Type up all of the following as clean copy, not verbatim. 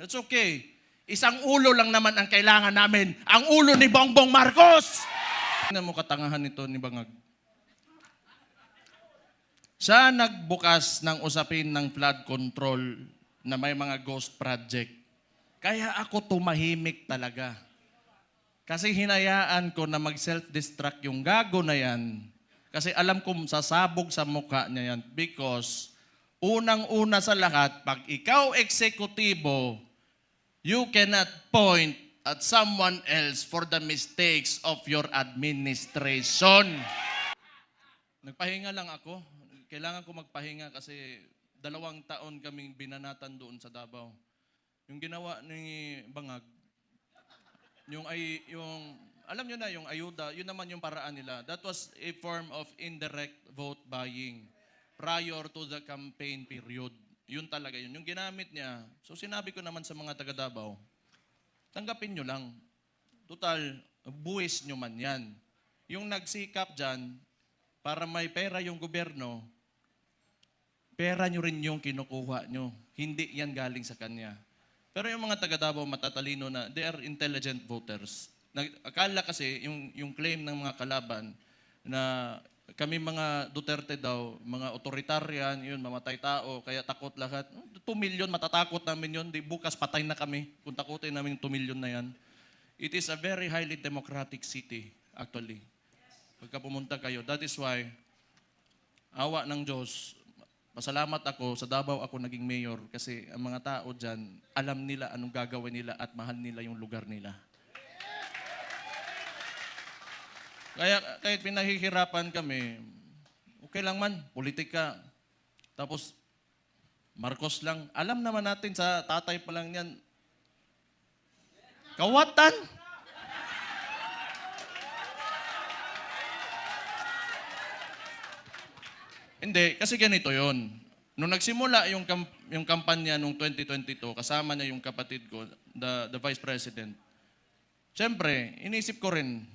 It's okay. Isang ulo lang naman ang kailangan namin. Ang ulo ni Bongbong Marcos! Tingnan mo katangahan nito ni Bangag. Siya nagbukas ng usapin ng flood control na may mga ghost project. Kaya ako tumahimik talaga. Kasi hinayaan ko na mag-self-destruct yung gago na yan. Kasi alam kong sasabog sa mukha niya yan. Because unang-una sa lahat, pag ikaw eksekutibo, you cannot point at someone else for the mistakes of your administration. Nagpahinga lang ako. Kailangan ko magpahinga kasi 2 taon kaming binanatan doon sa Davao. Yung ginawa ni Bangag, yung alam nyo na yung ayuda, yun naman yung paraan nila. That was a form of indirect vote buying prior to the campaign period. Yun talaga yun. Yung ginamit niya, so sinabi ko naman sa mga taga Davao, tanggapin nyo lang. Total, buwis nyo man yan. Yung nagsikap dyan, para may pera yung gobyerno, pera nyo rin yung kinukuha nyo. Hindi yan galing sa kanya. Pero yung mga taga Davao matatalino na, they are intelligent voters. Akala kasi, yung claim ng mga kalaban na kami mga Duterte daw, mga authoritarian, yun, mamatay tao, kaya takot lahat. 2 million, matatakot namin yun. Di, bukas patay na kami kung takutin namin yung 2 million na yan. It is a very highly democratic city, actually. Pagka pumunta kayo, that is why, awa ng Diyos, pasalamat ako, sa Davao ako naging mayor kasi ang mga tao dyan, alam nila anong gagawin nila at mahal nila yung lugar nila. Kaya kahit pinahihirapan kami, okay lang man, politika. Tapos, Marcos lang. Alam naman natin sa tatay pa lang yan, kawatan. Hindi, kasi ganito yon. Nung nagsimula yung kampanya nung 2022, kasama niya yung kapatid ko, the Vice President. Siyempre, inisip ko rin,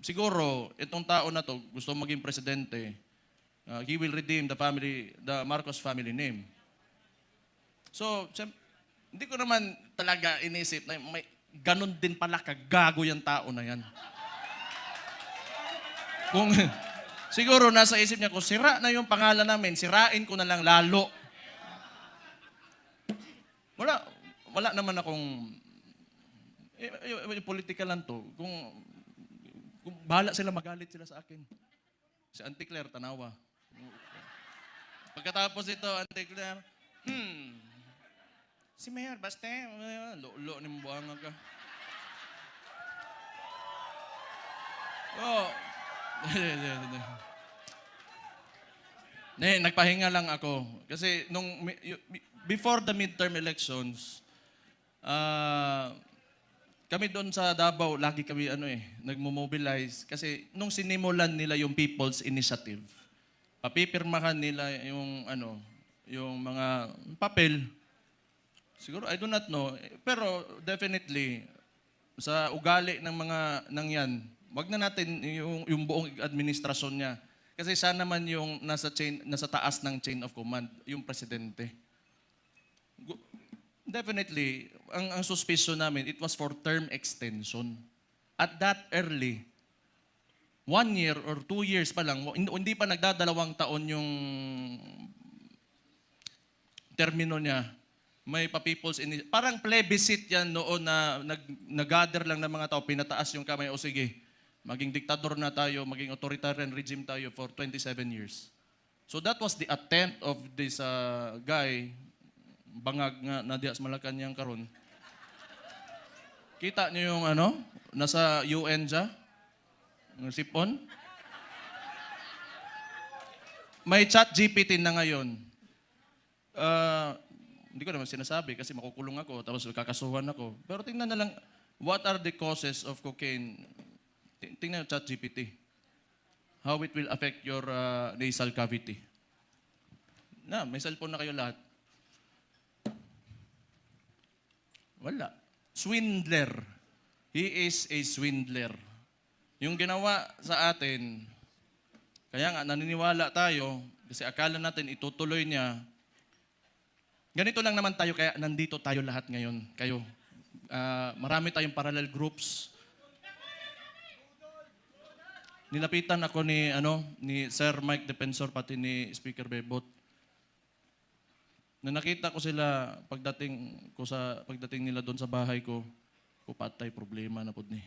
siguro, itong tao na to, gusto maging presidente, he will redeem the Marcos family name. So, hindi ko naman talaga inisip na may ganun din pala kagago yung tao na yan. Kung siguro nasa isip niya, kung sira na yung pangalan namin, sirain ko na lang lalo. Wala naman akong politika lang to. Kung bahala sila, magalit sila sa akin. Si Auntie Claire, tanawa. Pagkatapos ito, Auntie Claire, si Mayor, basta, lo ni mbuanga ka. Oh. Nagpahinga lang ako. Kasi before the midterm elections, kami doon sa Davao, lagi kami nagmo-mobilize. Kasi nung sinimulan nila yung People's Initiative, papipirmahan nila yung mga papel. Siguro, I do not know. Pero definitely, sa ugali ng mga yan, wag na natin yung buong administrasyon niya. Kasi siya naman yung nasa taas ng chain of command, yung presidente. Definitely, ang suspicion namin, it was for term extension. At that early, 1 year or 2 years pa lang, hindi pa nagdadalawang taon yung termino niya, may pa-people's initiative. Parang plebiscite yan noon na nag-gather lang ng mga tao, pinataas yung kamay, o sige, maging diktador na tayo, maging authoritarian regime tayo for 27 years. So that was the attempt of this guy, Bangag nga na dias Malacanang karon. Kita niyo yung nasa UN siya, ng sipon. May chat GPT na ngayon. Hindi ko naman sinasabi kasi makukulong ako, tapos kakasuhan ako. Pero tingnan na lang, what are the causes of cocaine? Tingnan yung chat GPT. How it will affect your nasal cavity. May cellphone na kayo lahat. Wala. Swindler. He is a swindler. Yung ginawa sa atin, kaya nga naniniwala tayo, kasi akala natin itutuloy niya, Ganito lang naman tayo, kaya nandito tayo lahat ngayon. Kayo, marami tayong parallel groups. Nilapitan ako ni Sir Mike Defensor, pati ni Speaker Bebot. Na nakita ko sila pagdating nila doon sa bahay ko, patay problema na pud ni.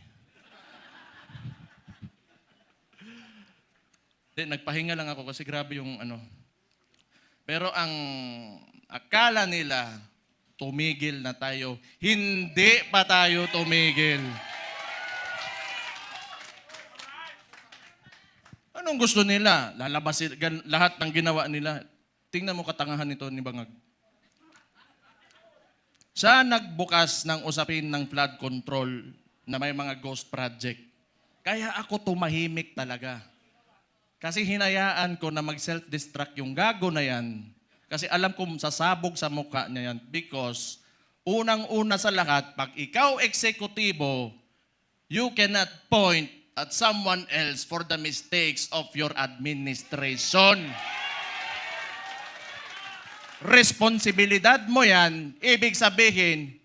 Nagpahinga lang ako kasi grabe yung Pero ang akala nila, tumigil na tayo. Hindi pa tayo tumigil. Anong gusto nila? Lalabas lahat ng ginawa nila. Tingnan mo katangahan nito ni Bangag. Siya nagbukas ng usapin ng flood control na may mga ghost project. Kaya ako tumahimik talaga. Kasi hinayaan ko na mag-self-destruct yung gago na yan. Kasi alam ko sasabog sa mukha niya yan. Because unang-una sa lahat, pag ikaw eksekutibo, you cannot point at someone else for the mistakes of your administration. Responsibilidad mo yan, ibig sabihin,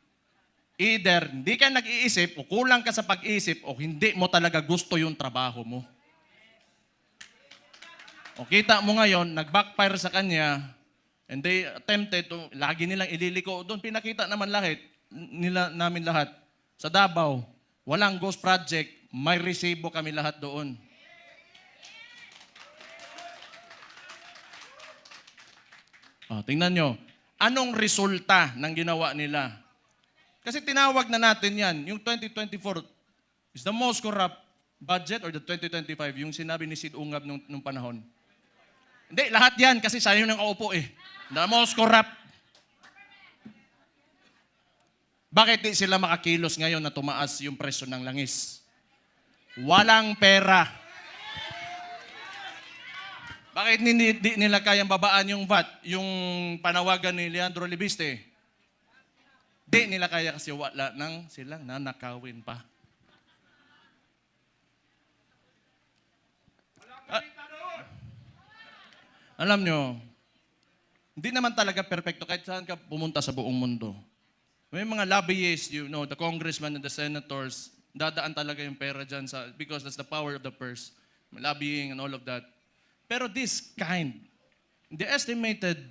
either hindi ka nag-iisip o kulang ka sa pag-iisip o hindi mo talaga gusto yung trabaho mo. O kita mo ngayon, nag-backfire sa kanya, and they attempted to, lagi nilang ililiko doon. Pinakita naman namin lahat. Sa Davao, walang ghost project, may resibo kami lahat doon. Tingnan nyo, anong resulta ng ginawa nila? Kasi tinawag na natin yan, yung 2024 is the most corrupt budget or the 2025, yung sinabi ni Sid Ungab nung panahon. Hindi, lahat yan kasi sayo nang kaupo eh. The most corrupt. Bakit di sila makakilos ngayon na tumaas yung presyo ng langis? Walang pera. Bakit di nila kayang babaan yung VAT, yung panawagan ni Leandro Libiste? Di nila kaya kasi wala nang silang nanakawin pa. Alam nyo, hindi naman talaga perfecto kahit saan ka pumunta sa buong mundo. May mga lobbyists, the congressmen and the senators, dadaan talaga yung pera dyan because that's the power of the purse. Lobbying and all of that. Pero this kind, the estimated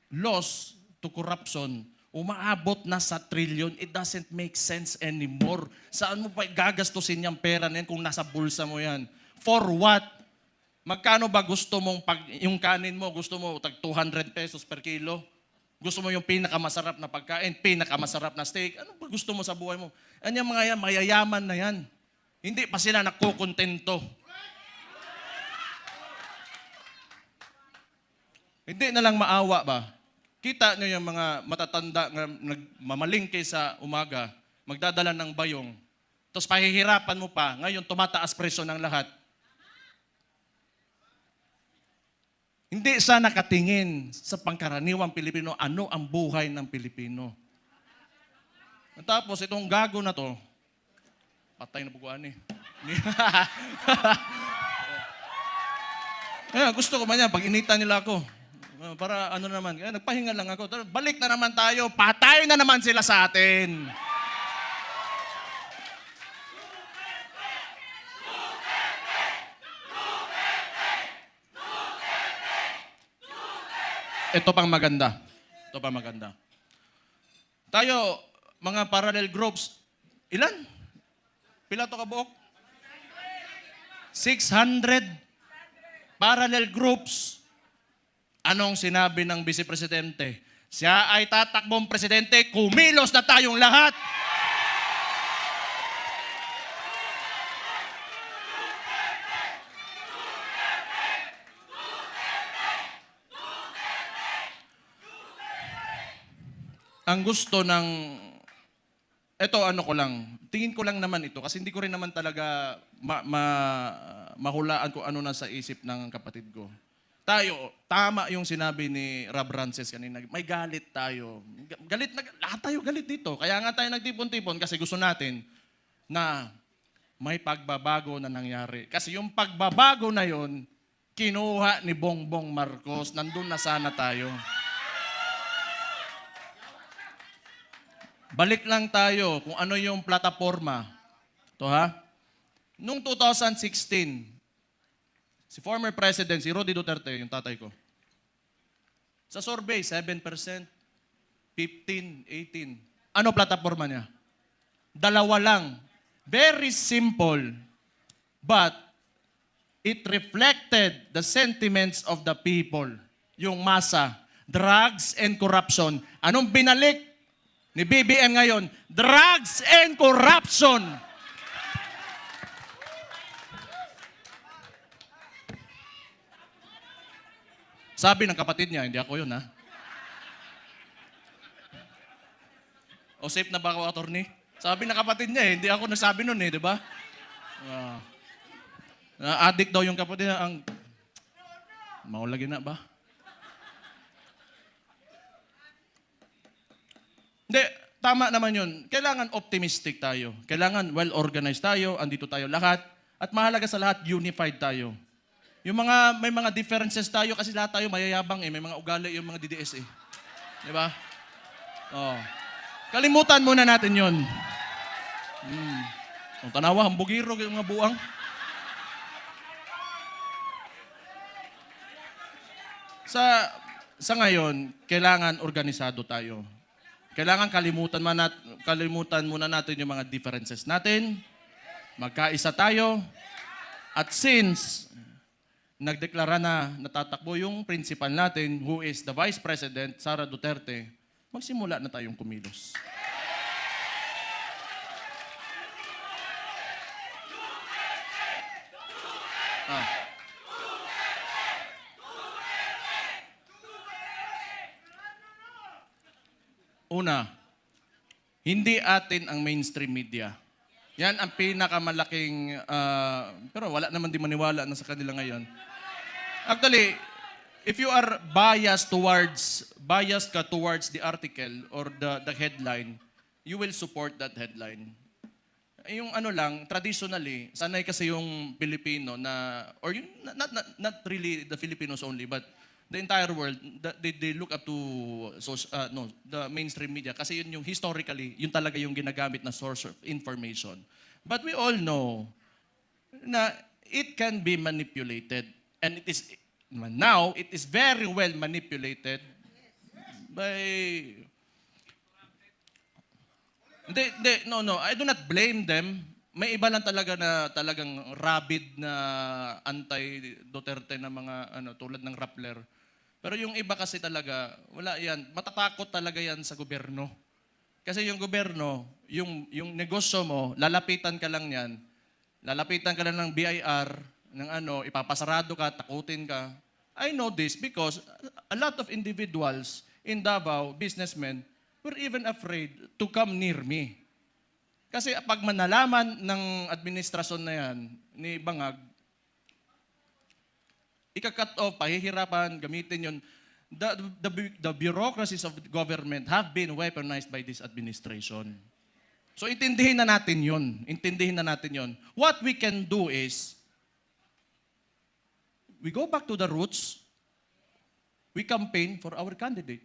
loss to corruption, umaabot na sa trillion. It doesn't make sense anymore. Saan mo pa gagastusin yung pera na yan kung nasa bulsa mo yan? For what? Magkano ba gusto mong, yung kanin mo, gusto mo tag 200 pesos per kilo? Gusto mo yung pinakamasarap na pagkain, pinakamasarap na steak? Ano ba gusto mo sa buhay mo? Yan mga yan, mayayaman na yan. Hindi pa sila nakukontento. Hindi na lang maawa ba? Kita nyo yung mga matatanda na nagmamalingke sa umaga, magdadala ng bayong, tapos pahihirapan mo pa, ngayon tumataas presyo ng lahat. Hindi sa nakatingin sa pangkaraniwang Pilipino, ano ang buhay ng Pilipino. At tapos itong gago na to, patay na buguan eh. Gusto ko man yan, pag inita nila ako, para naman, nagpahinga lang ako. Balik na naman tayo, patay na naman sila sa atin. Ito pang maganda. Tayo, mga parallel groups, ilan? Pila to kabuok? 600 parallel groups. Anong sinabi ng Vice Presidente? Siya ay tatakbong presidente, kumilos na tayong lahat. Ang gusto tingin ko lang naman ito, kasi hindi ko rin naman talaga mahulaan kung ano nasa isip ng kapatid ko. Tayo, tama yung sinabi ni Rob Rances kanina, may galit tayo. Lahat tayo galit dito. Kaya nga tayo nagtipon-tipon kasi gusto natin na may pagbabago na nangyari. Kasi yung pagbabago na yon, kinuha ni Bongbong Marcos, nandun na sana tayo. Balik lang tayo kung ano yung plataforma. Ito ha. Noong 2016, si former President, si Roddy Duterte, yung tatay ko, sa survey, 7%, 15, 18. Ano plataforma niya? Dalawa lang. Very simple. But it reflected the sentiments of the people. Yung masa. Drugs and corruption. Anong binalik ni BBM ngayon? Drugs and corruption. Sabi ng kapatid niya, hindi ako yun ha. O safe na ba ako, attorney? Sabi ng kapatid niya, hindi ako nasabi nun di ba? Na-addict daw yung kapatid niya, ang maulagi na ba? Hindi, tama naman yun. Kailangan optimistic tayo. Kailangan well-organized tayo, andito tayo lahat. At mahalaga sa lahat, unified tayo. May mga differences tayo kasi lahat tayo mayayabang may mga ugali yung mga DDS Di ba? Oh. Kalimutan muna natin yun. Ang tanawa, hambugiro yung mga buang. Sa ngayon, kailangan organisado tayo. Kailangan kalimutan muna natin yung mga differences natin. Magkaisa tayo. At since nagdeklara na natatakbo yung principal natin, who is the Vice President, Sara Duterte, magsimula na tayong kumilos. Una, hindi atin ang mainstream media. Yan ang pinakamalaking, pero wala naman di maniwala na sa kanila ngayon. Actually, if you are biased ka towards the article or the headline, you will support that headline. Yung ano lang, traditionally, sanay kasi yung Pilipino na, or yung, not really the Filipinos only, but the entire world, they look up to the mainstream media kasi yun yung historically, yun talaga yung ginagamit na source of information. But we all know na it can be manipulated. And it is very well manipulated by... No, I do not blame them. May iba lang talaga na talagang rabid na anti-Duterte na mga tulad ng Rappler. Pero yung iba kasi talaga, wala yan. Matatakot talaga yan sa gobyerno. Kasi yung gobyerno, yung negosyo mo, lalapitan ka lang yan. Lalapitan ka lang ng BIR, ng ipapasarado ka, takutin ka. I know this because a lot of individuals in Davao, businessmen, were even afraid to come near me. Kasi pag manalaman ng administrasyon na yan, ni Bangag, ika-cut off, pahihirapan, gamitin yun. The bureaucracies of government have been weaponized by this administration. So intindihin na natin yun. What we can do is, we go back to the roots, we campaign for our candidate.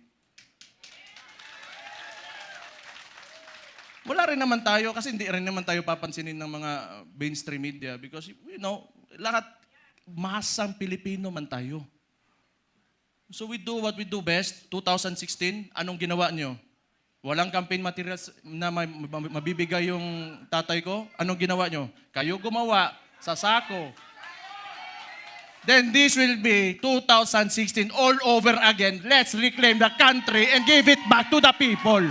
Wala rin naman tayo, kasi hindi rin naman tayo papansinin ng mga mainstream media because, lahat, masang Pilipino man tayo. So we do what we do best. 2016, anong ginawa nyo? Walang campaign materials na mabibigay yung tatay ko. Anong ginawa nyo? Kayo gumawa sa sako. Then this will be 2016 all over again. Let's reclaim the country and give it back to the people.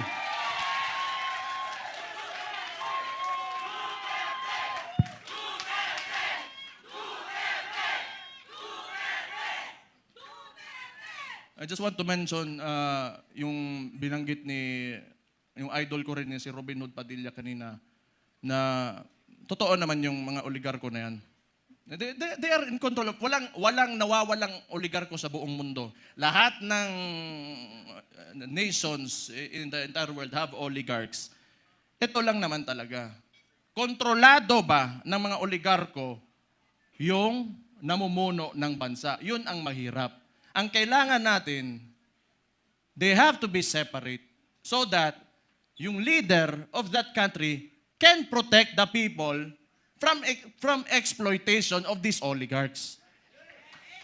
I just want to mention yung binanggit yung idol ko rin si Robin Hood Padilla kanina na totoo naman yung mga oligarko na yan. They are in control of, walang nawawalang oligarko sa buong mundo. Lahat ng nations in the entire world have oligarchs. Ito lang naman talaga. Kontrolado ba ng mga oligarko yung namumuno ng bansa? Yun ang mahirap. Ang kailangan natin, they have to be separate so that yung leader of that country can protect the people from exploitation of these oligarchs.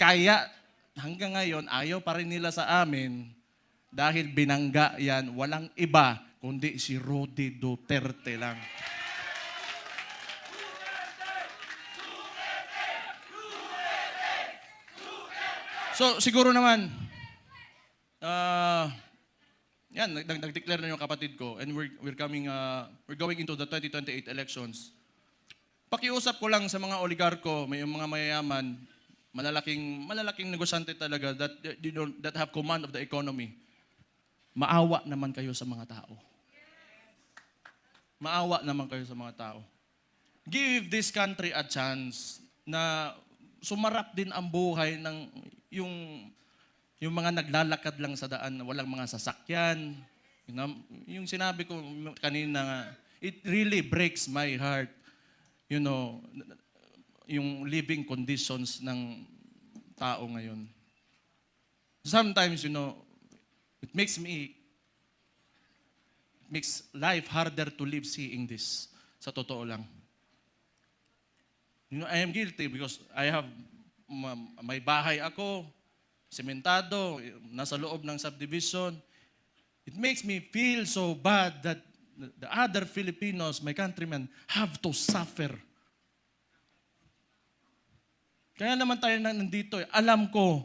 Kaya hanggang ngayon, ayaw pa rin nila sa amin dahil binangga yan, walang iba kundi si Rody Duterte lang. So siguro naman, yan, nag-declare na yung kapatid ko and we're going into the 2028 elections. Pakiusap ko lang sa mga oligarko, may yung mga mayayaman, malalaking negosyante talaga that have command of the economy. Maawa naman kayo sa mga tao. Maawa naman kayo sa mga tao. Give this country a chance na sumarap din ang buhay ng yung mga naglalakad lang sa daan, walang mga sasakyan. Yung sinabi ko kanina, it really breaks my heart. You know, yung living conditions ng tao ngayon. Sometimes, you know, it makes life harder to live seeing this. Sa totoo lang. You know, I am guilty because I have may bahay ako, sementado, nasa loob ng subdivision. It makes me feel so bad that the other Filipinos, my countrymen, have to suffer. Kaya naman tayo nandito. Alam ko,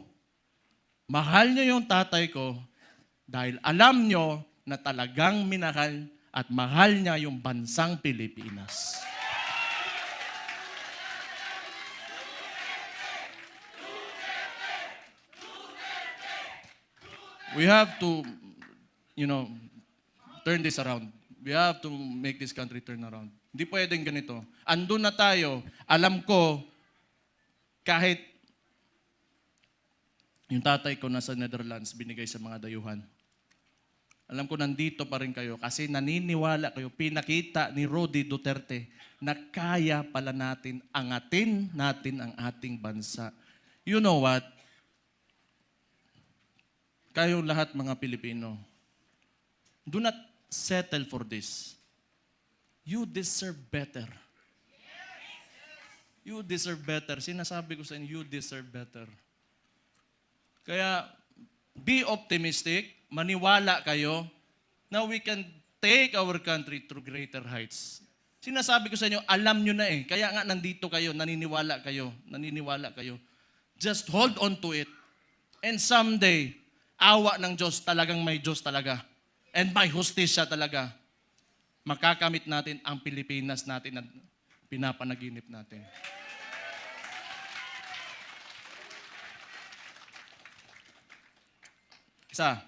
mahal niyo yung tatay ko dahil alam niyo na talagang minahal at mahal niya yung bansang Pilipinas. We have to, you know, turn this around. We have to make this country turn around. Hindi pwedeng ganito. Andun na tayo. Alam ko, kahit yung tatay ko nasa Netherlands, binigay sa mga dayuhan. Alam ko nandito pa rin kayo kasi naniniwala kayo, pinakita ni Rody Duterte na kaya pala natin angatin natin ang ating bansa. You know what? Kayong lahat mga Pilipino, do not settle for this. You deserve better. You deserve better. Sinasabi ko sa inyo, you deserve better. Kaya, be optimistic, maniwala kayo na we can take our country to greater heights. Sinasabi ko sa inyo, alam nyo na eh. Kaya nga nandito kayo, naniniwala kayo. Just hold on to it. And someday, awa ng Diyos, talagang may Diyos talaga. And may hustisya talaga. Makakamit natin ang Pilipinas natin na pinapanaginip natin. Isa,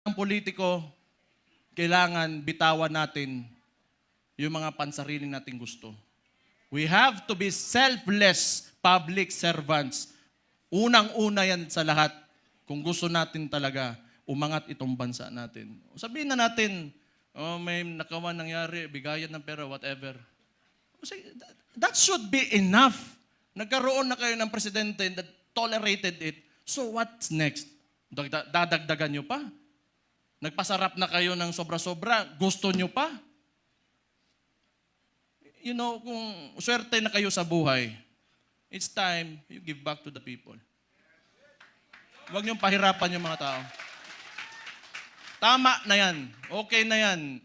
ang politiko, kailangan bitawan natin yung mga pansarili nating gusto. We have to be selfless public servants. Unang-una yan sa lahat. Kung gusto natin talaga umangat itong bansa natin. Sabihin na natin, may nakawan nangyari, bigayan ng pera, whatever. That should be enough. Nagkaroon na kayo ng presidente that tolerated it. So what's next? Dadagdagan nyo pa? Nagpasarap na kayo ng sobra-sobra, gusto nyo pa? You know, kung swerte na kayo sa buhay, it's time you give back to the people. Huwag niyong pahirapan yung mga tao. Tama na yan. Okay na yan.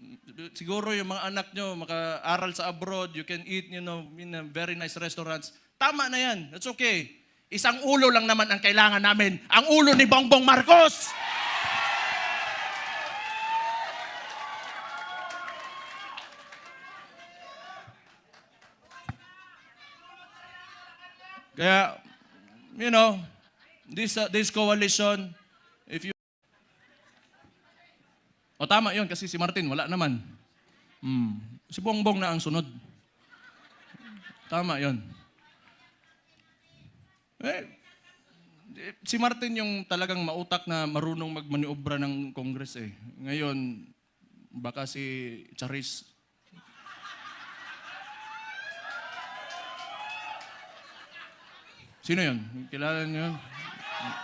Siguro yung mga anak nyo maka-aral sa abroad, you can eat, you know, in a very nice restaurants. Tama na yan. That's okay. Isang ulo lang naman ang kailangan namin. Ang ulo ni Bongbong Marcos! Kaya, you know, this coalition, if you... O tama yun, kasi si Martin, wala naman. Si Bongbong na ang sunod. Tama yun. Si Martin yung talagang mautak na marunong magmaniobra ng Congress eh. Ngayon, baka si Charis. Sino yun? Kilala niyo yun?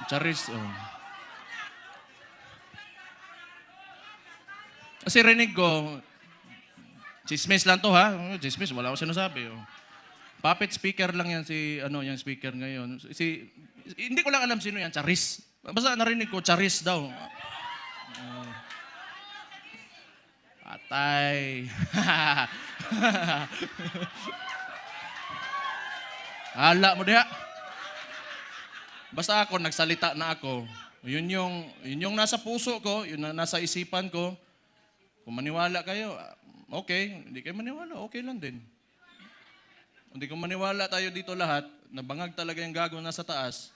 Charis. Oh. Kasi rinig ko, chismis lang to ha. Chismis, wala ko sinasabi. Oh. Puppet speaker lang yan yung speaker ngayon. Hindi ko lang alam sino yan, Charis. Basta narinig ko, Charis daw. Patay. Hala mo diha. Basta ako, nagsalita na ako. Yun yung nasa puso ko, yun na nasa isipan ko. Kung maniwala kayo, okay. Hindi kayo maniwala, okay lang din. Hindi kung maniwala tayo dito lahat, nabangag talaga yung gago nasa taas,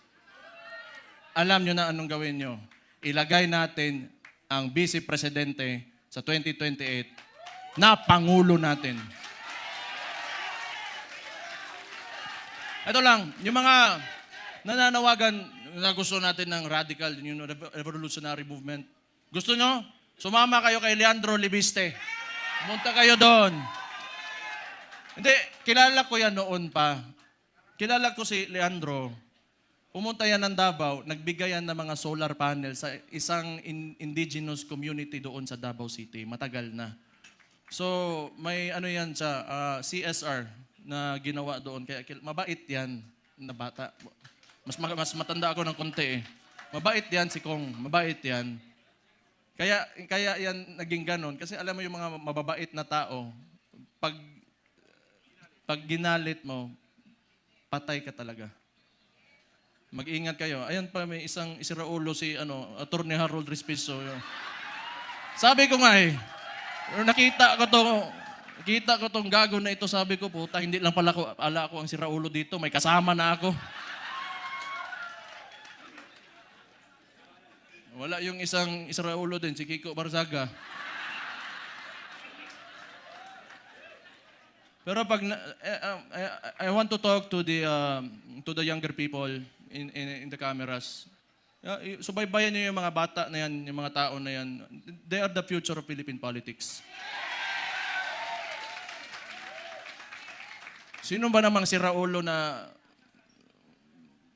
alam nyo na anong gawin nyo. Ilagay natin ang Vice Presidente sa 2028 na Pangulo natin. Ito lang, yung mga nananawagan na gusto natin ng radical, yung revolutionary movement. Gusto nyo? Sumama kayo kay Leandro Libiste. Pumunta kayo doon. Hindi, kilala ko yan noon pa. Kilala ko si Leandro. Pumunta yan ng Davao, nagbigay yan ng mga solar panel sa isang indigenous community doon sa Davao City. Matagal na. So, may ano yan sa CSR na ginawa doon. Kaya mabait yan na bata. Mas matanda ako ng konti eh. Mabait yan si Kong. Mabait yan. Kaya yan naging ganon. Kasi alam mo yung mga mababait na tao, pag ginalit mo, patay ka talaga. Mag-ingat kayo. Ayan pa, may isang isiraulo si Attorney Harold Respiso. Sabi ko nga nakita ko tong gago na ito, sabi ko, puta, hindi lang pala ako ang siraulo dito, may kasama na ako. Wala yung isang Israulo din, si Kiko Barzaga. Pero pag I want to talk to the younger people in the cameras. Subaybayan niyo yung mga bata na yan, yung mga tao na yan. They are the future of Philippine politics. Sino ba namang si Raulo na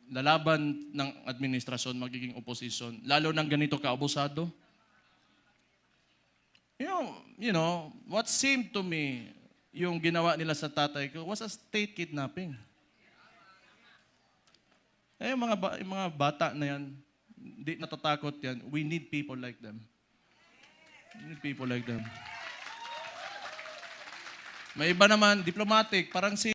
lalaban ng administrasyon, magiging opposition, lalo ng ganito kaabusado? You know, what seemed to me, yung ginawa nila sa tatay ko, was a state kidnapping. Yung mga bata na yan, hindi natatakot yan. We need people like them. We need people like them. May iba naman, diplomatic, parang si